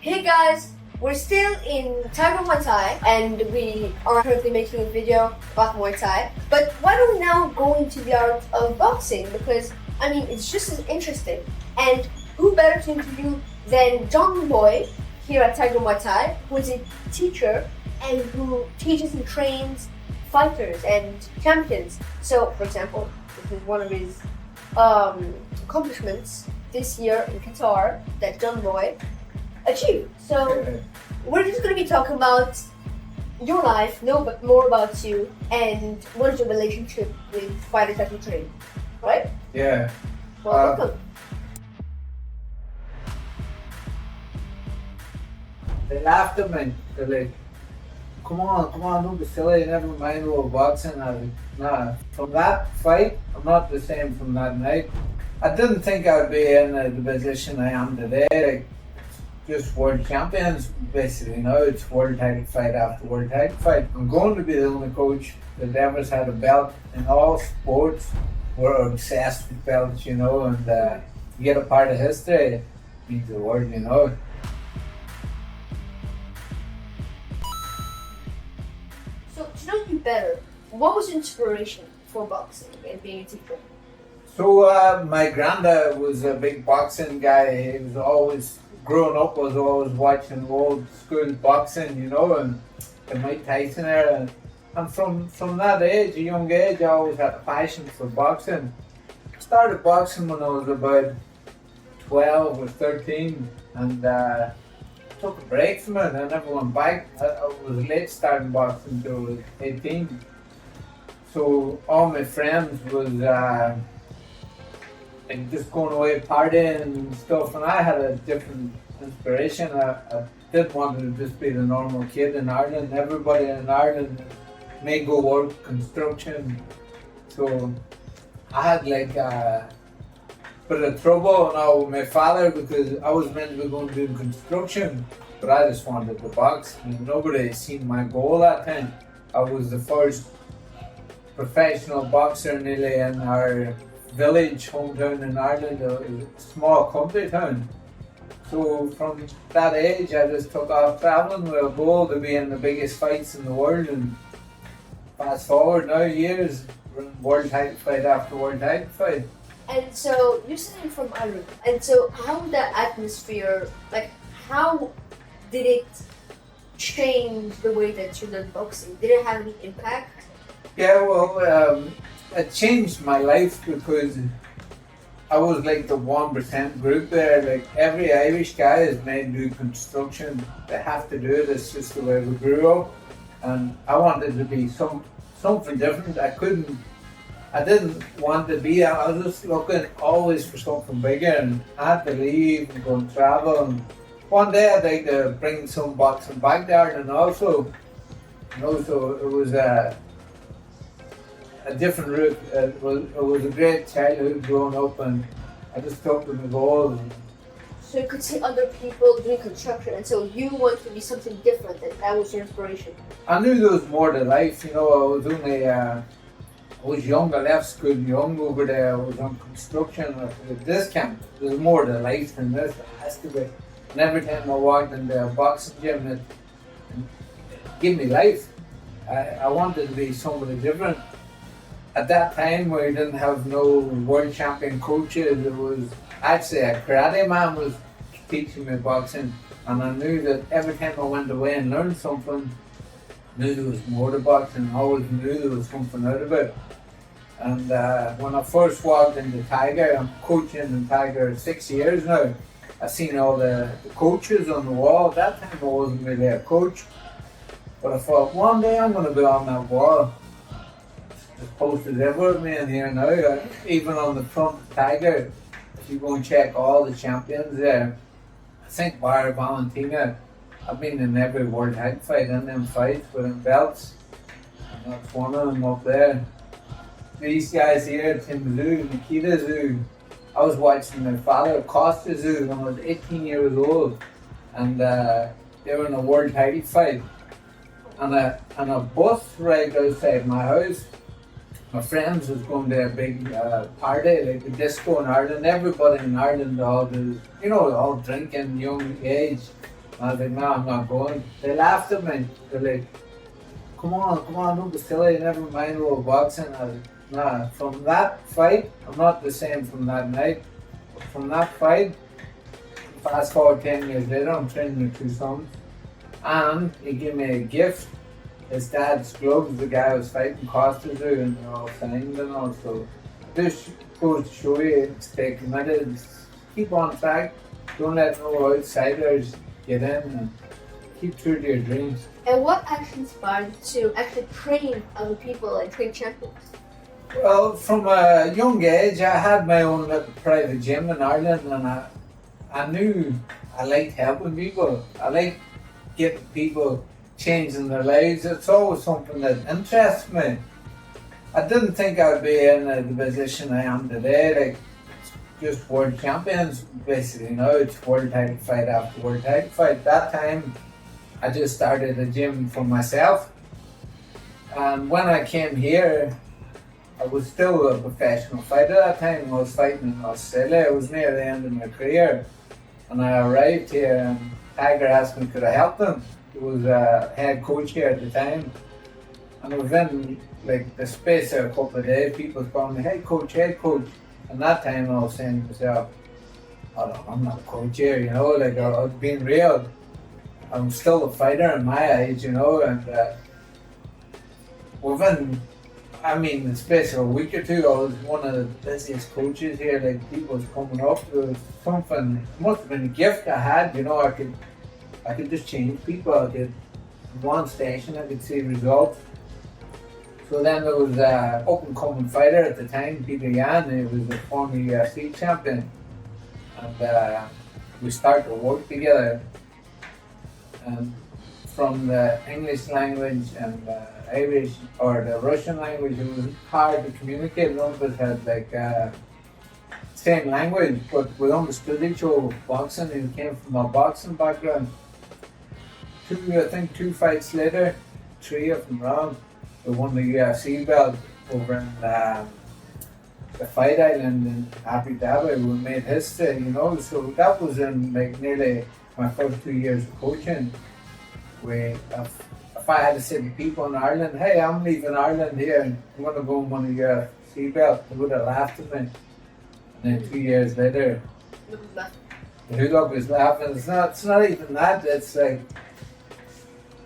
Hey guys, we're still in Tiger Muay Thai and we are currently making a video about Muay Thai. But why don't we now go into the art of boxing? Because, it's just as interesting. And who better to interview than John Boy here at Tiger Muay Thai, who is a teacher and who teaches and trains fighters and champions. So, for example, this is one of his accomplishments this year in Qatar that John Boy achieved. So we're just going to be talking about your life, know more about you, and what is your relationship with fighters that you train, right? Yeah. Well, welcome. They laughed at me. They're like, come on, don't be silly, never mind about boxing. I was like, nah. From that fight, I'm not the same from that night. I didn't think I'd be in the position I am today. Like, just world champions, basically. Now it's world title fight after world title fight. I'm going to be the only coach that ever had a belt in all sports. We're obsessed with belts, and to get a part of history means the world, So to know you better, what was inspiration for boxing and being a teacher? So my granddad was a big boxing guy. He was always, growing up, was always watching old school boxing, and the Mike Tyson era. And from that age, a young age, I always had a passion for boxing. I started boxing when I was about 12 or 13, and took a break from it. I never went back. I was late starting boxing until I was 18. So all my friends was just going away partying and stuff, and I had a different inspiration. I didn't want to just be the normal kid in Ireland. Everybody in Ireland may go work construction, so I had a bit of trouble now with my father because I was meant to be going to do construction, but I just wanted to box, and nobody seen my goal that time. I was the first professional boxer nearly in our village, hometown in Ireland, a small country town. So from that age, I just took off travelling with a goal to be in the biggest fights in the world. And fast forward now years, we're in world title fight after world title fight. And so you're saying from Ireland. And so how did that atmosphere, how did it change the way that you learned boxing? Did it have any impact? Yeah, well, it changed my life because I was like the 1% group there. Like every Irish guy is made to do construction. They have to do it. It's just the way we grew up. And I wanted to be something different. I didn't want to be. I was just looking always for something bigger, and I had to leave and go and travel. And one day I'd like to bring some boxing back there, and also, so it was a different route. It was a great childhood growing up, and I just took to my goals. So you could see other people doing construction, and so you wanted to be something different, and that was your inspiration. I knew there was more to life. I was young. I left school young over there. I was on construction at this camp. There's more to life than this. It has to be. And every time I walked in the boxing gym, it gave me life. I wanted to be somebody different. At that time, where you didn't have no world champion coaches, it was actually a karate man was teaching me boxing, and I knew that every time I went away and learned something, I knew there was more to boxing. I always knew there was something out of it. And when I first walked into Tiger, I'm coaching in Tiger 6 years now. I seen all the coaches on the wall. At that time, I wasn't really a coach, but I thought one day I'm going to be on that wall. There's posters everywhere of me in here now. Even on the front of Tiger, if you go and check all the champions there, I think bar Valentina, I've been in every world title fight in them fights with them belts. And that's one of them up there. These guys here, Tim Zhu, Nikita Zhu, I was watching my father, Costa Zhu, when I was 18 years old, and they were in a world title fight. And a bus right outside my house, my friends was going to a big party, like a disco in Ireland. Everybody in Ireland all drinking, young age. I was like, no, I'm not going. They laughed at me. They're like, come on, don't be silly, never mind about boxing. I was like, nah, from that fight, I'm not the same from that night. From that fight, fast forward 10 years later, I'm training with two sons. And he gave me a gift. His dad's gloves, the guy was fighting Costa's and they're all signed and all. So this goes to show you, stay committed, keep on track, don't let no outsiders get in and keep true to your dreams. And what actually inspired you to actually train other people and train champions? Well, from a young age, I had my own little private gym in Ireland and I knew I liked helping people. I liked getting people changing their lives. It's always something that interests me. I didn't think I'd be in the position I am today. Like, just world champions, basically. Now it's world title fight after world title fight. That time, I just started a gym for myself. And when I came here, I was still a professional fighter at that time. I was fighting in Australia. It was near the end of my career. And I arrived here and Tiger asked me could I help them. He was a head coach here at the time. And within like the space of a couple of days, people were calling me, head coach. And that time I was saying to myself, oh, I'm not a coach here, you know, like I was being real. I'm still a fighter in my eyes, you know, and within, the space of a week or two, I was one of the busiest coaches here. Like people was coming up, there was something, it must have been a gift I had, you know, I could just change people. I could, in one station, I could see results. So then there was an up-and-coming fighter at the time, Peter Yan. He was a former UFC champion. And we started to work together. And from the English language and the Irish or the Russian language, it was hard to communicate. None of us had like same language, but we understood each other with boxing. He came from a boxing background. I think two fights later, three of them round, we won the UFC belt over in the Fight Island in Abu Dhabi. We made history, you know. So that was in like nearly my first 2 years of coaching. If I had to say to people in Ireland, hey, I'm leaving Ireland here and I'm going to go and win a UFC belt, they would have laughed at me. And then 2 years later, the hoodlum was laughing. It's not even that. It's like,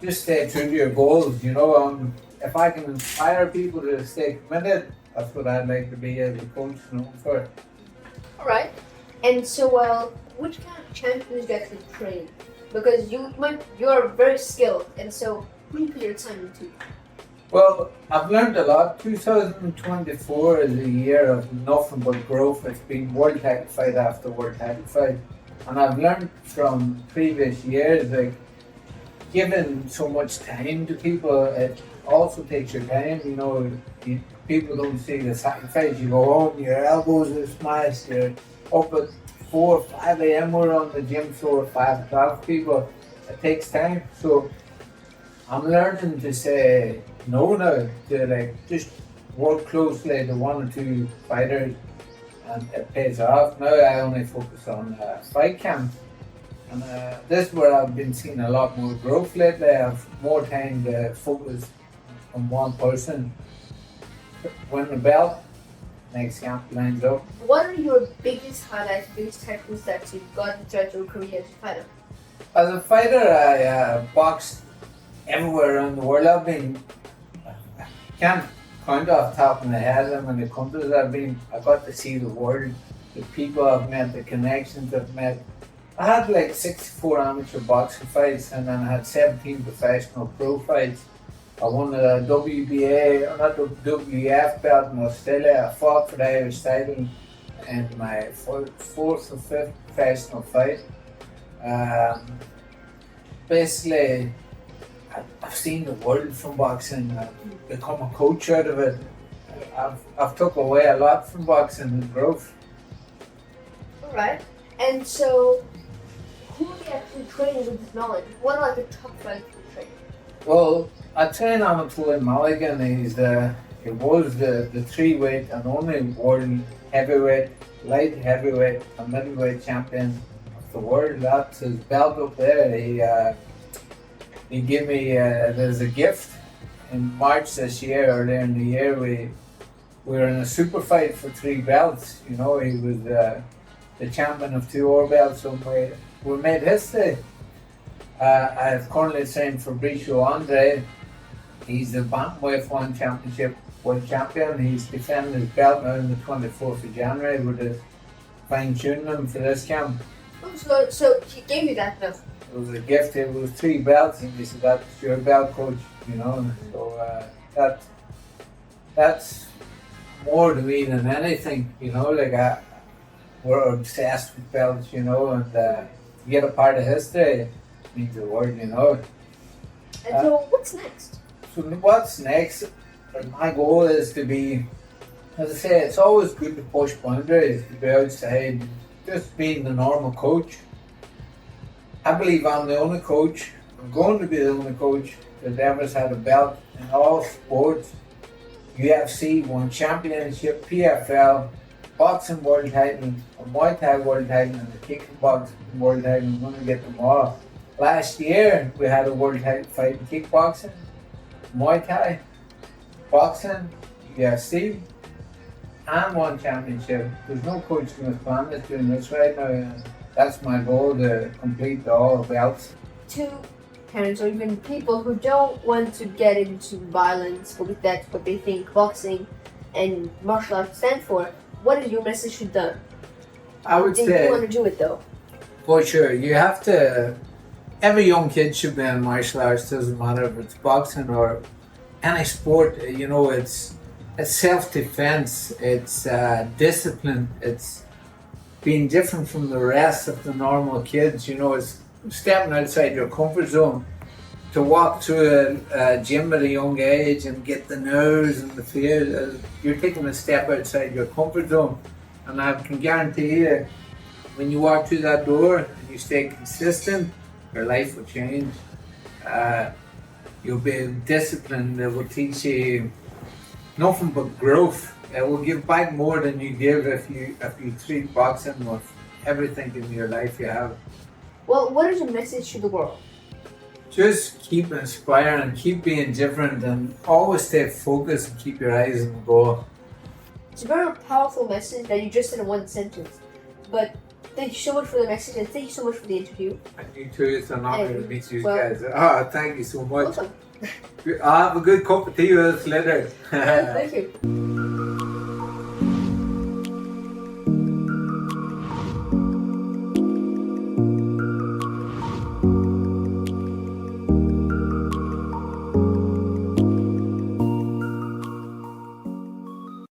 just stay true to your goals, you know. If I can inspire people to stay committed, that's what I'd like to be as a coach known for. All right. And so, which kind of champions do you actually train? Because you're very skilled, and so who do you put your time into? Well, I've learned a lot. 2024 is a year of nothing but growth. It's been world title fight after world title fight. And I've learned from previous years, like, giving so much time to people, it also takes your time, you know. People don't see the sacrifice. You go home, your elbows are smashed, you're up at 4 or 5 a.m. we're on the gym floor, 5 o'clock people. It takes time. So I'm learning to say no now, to like just work closely to one or two fighters, and it pays off. Now I only focus on fight camp. And this is where I've been seeing a lot more growth lately. I have more time to focus on one person, win the belt, next camp lines up. What are your biggest highlights, biggest techniques that you've gotten throughout your career as a fighter? As a fighter, I boxed everywhere around the world. I can't count off the top of my head how many countries I've been. I got to see the world, the people I've met, the connections I've met. I had like 64 amateur boxing fights, and then I had 17 professional pro fights. I won a WBA, not the WF belt in Australia. I fought for the Irish title in my fourth or fifth professional fight. Basically, I've seen the world from boxing. I've become a coach out of it. I've took away a lot from boxing and growth. All right. And so, who are you actually training with this knowledge? What are like the top fighters you train? Well, I train Anatoly Mulligan. He was the 3-weight and only world heavyweight, light heavyweight, and middleweight champion of the world. That's his belt up there. He gave me as a gift in March this year, earlier in the year. We were in a super fight for 3 belts. You know, he was the champion of 2 ore belts, so we made history. I have currently trained for Fabricio Andre. He's the Bantamweight 1 Championship world champion. He's defending his belt now on the 24th of January. We're just fine-tuning him for this camp. So he gave you that belt? It was a gift. It was 3 belts, and he said, "That's your belt, coach." You know, so that's more to me than anything. You know, like we're obsessed with belts. You know, and to get a part of history means the world. You know. And so, what's next? So what's next? My goal is to be, as I say, it's always good to push boundaries, to be outside, just being the normal coach. I believe I'm the only coach, I'm going to be the only coach that ever's had a belt in all sports. UFC, won championship, PFL, boxing world title, a Muay Thai world title, and the kickboxing world title. I'm going to get them all. Last year, we had a world title fight in kickboxing, Muay Thai, boxing, UFC, and 1 championship. There's no coach on this planet doing this right now. And that's my goal, to complete all belts. To parents or even people who don't want to get into violence, but that's what they think boxing and martial arts stand for, what is your message to them? I would They say, do want to do it though. for sure, you have to. Every young kid should be in martial arts. Doesn't matter if it's boxing or any sport. You know, it's self-defense. It's discipline. It's being different from the rest of the normal kids. You know, it's stepping outside your comfort zone. To walk through a gym at a young age and get the nerves and the fear, you're taking a step outside your comfort zone. And I can guarantee you, when you walk through that door and you stay consistent, your life will change. You'll be disciplined. It will teach you nothing but growth. It will give back more than you give if you treat boxing with everything in your life you have. Well, what is your message to the world? Just keep inspiring, keep being different, and always stay focused and keep your eyes on the goal. It's a very powerful message that you just said in 1 sentence. But thank you so much for the message, and thank you so much for the interview. And you too, it's an honor to meet you well, guys. Oh, thank you so much. Welcome. I'll have a good cup of tea with us later. Thank you.